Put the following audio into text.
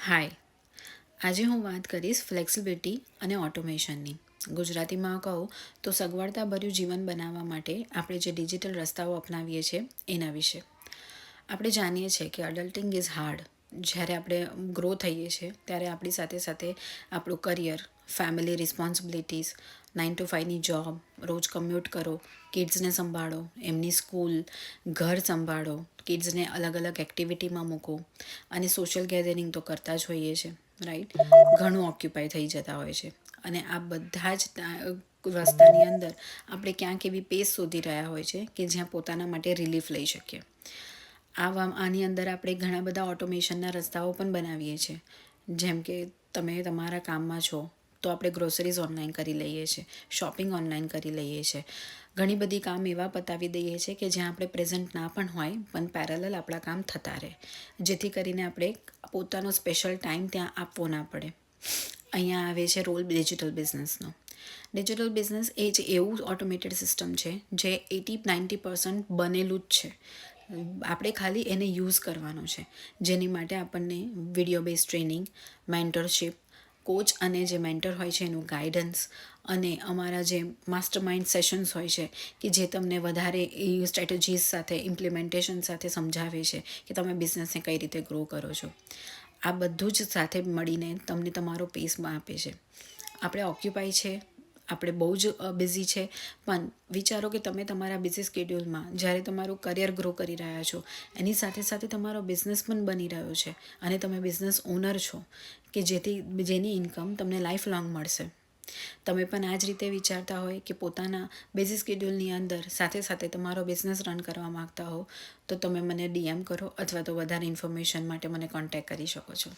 હાય, આજે હું વાત કરીશ ફ્લેક્સિબિલિટી અને ઓટોમેશનની. ગુજરાતીમાં કહું તો સગવડતાભર્યું જીવન બનાવવા માટે આપણે જે ડિજિટલ રસ્તાઓ અપનાવીએ છીએ એના વિશે. આપણે જાણીએ છીએ કે અડલ્ટિંગ ઇઝ હાર્ડ. જ્યારે આપણે ગ્રો થઈએ છીએ ત્યારે આપણી સાથે સાથે આપણું કરિયર, ફેમિલી રિસ્પોન્સિબિલિટીઝ, 9 to 5ની જોબ, રોજ કમ્યુટ કરો, કિડ્સને સંભાળો, એમની સ્કૂલ, ઘર સંભાળો, કિડ્સને અલગ અલગ એક્ટિવિટીમાં મૂકો અને સોશિયલ ગેધરિંગ તો કરતા જ હોઈએ છીએ, રાઈટ? ઘણું ઓક્યુપાય થઈ જતા હોય છે અને આ બધા જ રસ્તાની અંદર આપણે ક્યાંક એવી પેસ શોધી રહ્યા હોય છે કે જ્યાં પોતાના માટે રિલીફ લઈ શકીએ. આની અંદર આપણે ઘણા બધા ઓટોમેશનના રસ્તાઓ પણ બનાવીએ છીએ. જેમ કે તમે તમારા કામમાં છો તો આપણે ગ્રોસરીઝ ઓનલાઈન કરી લઈએ છીએ, શોપિંગ ઓનલાઈન કરી લઈએ છીએ, ઘણી બધી કામ એવા પતાવી દઈએ છીએ કે જ્યાં આપણે પ્રેઝન્ટ ના પણ હોય પણ પેરેલલ આપણા કામ થતા રહે, જેથી કરીને આપણે પોતાનો સ્પેશિયલ ટાઈમ ત્યાં આપવો ના પડે. અહીંયા આવે છે રોલ ડિજિટલ બિઝનેસનો. ડિજિટલ બિઝનેસ એ જ એવું ઓટોમેટેડ સિસ્ટમ છે જે 80-90% બનેલું જ છે. આપણે ખાલી એને યુઝ કરવાનો છે, જેની માટે આપણને video base training, mentorship, coach અને જે મેન્ટર હોય છે એનું ગાઈડન્સ અને અમારા જે માસ્ટર માઇન્ડ સેશન્સ હોય છે કે જે તમને વધારે એ સ્ટ્રેટેજીસ સાથે ઇમ્પ્લિમેન્ટેશન સાથે સમજાવે છે કે તમે બિઝનેસને કઈ રીતે ગ્રો કરો છો. આ બધું જ સાથે મળીને તમને તમારો પેસમાં આપે છે. આપણે ઓક્યુપાય છે, આપણે બહુ જ બિઝી છે, પણ વિચારો કે તમે તમારા બિઝી સ્કેડ્યુલમાં જ્યારે તમારું કરિયર ગ્રો કરી રહ્યા છો એની સાથે સાથે તમારો બિઝનેસ પણ બની રહ્યો છે અને તમે બિઝનેસ ઓનર છો કે જેની ઇન્કમ તમને લાઈફ લોંગ મળશે. તમે પણ આ જ રીતે વિચારતા હોય કે પોતાના બિઝી સ્કેડ્યુલની અંદર સાથે સાથે તમારો બિઝનેસ રન કરવા માગતા હો તો તમે મને DM કરો અથવા તો વધારે ઇન્ફોર્મેશન માટે મને કોન્ટેક્ટ કરી શકો છો.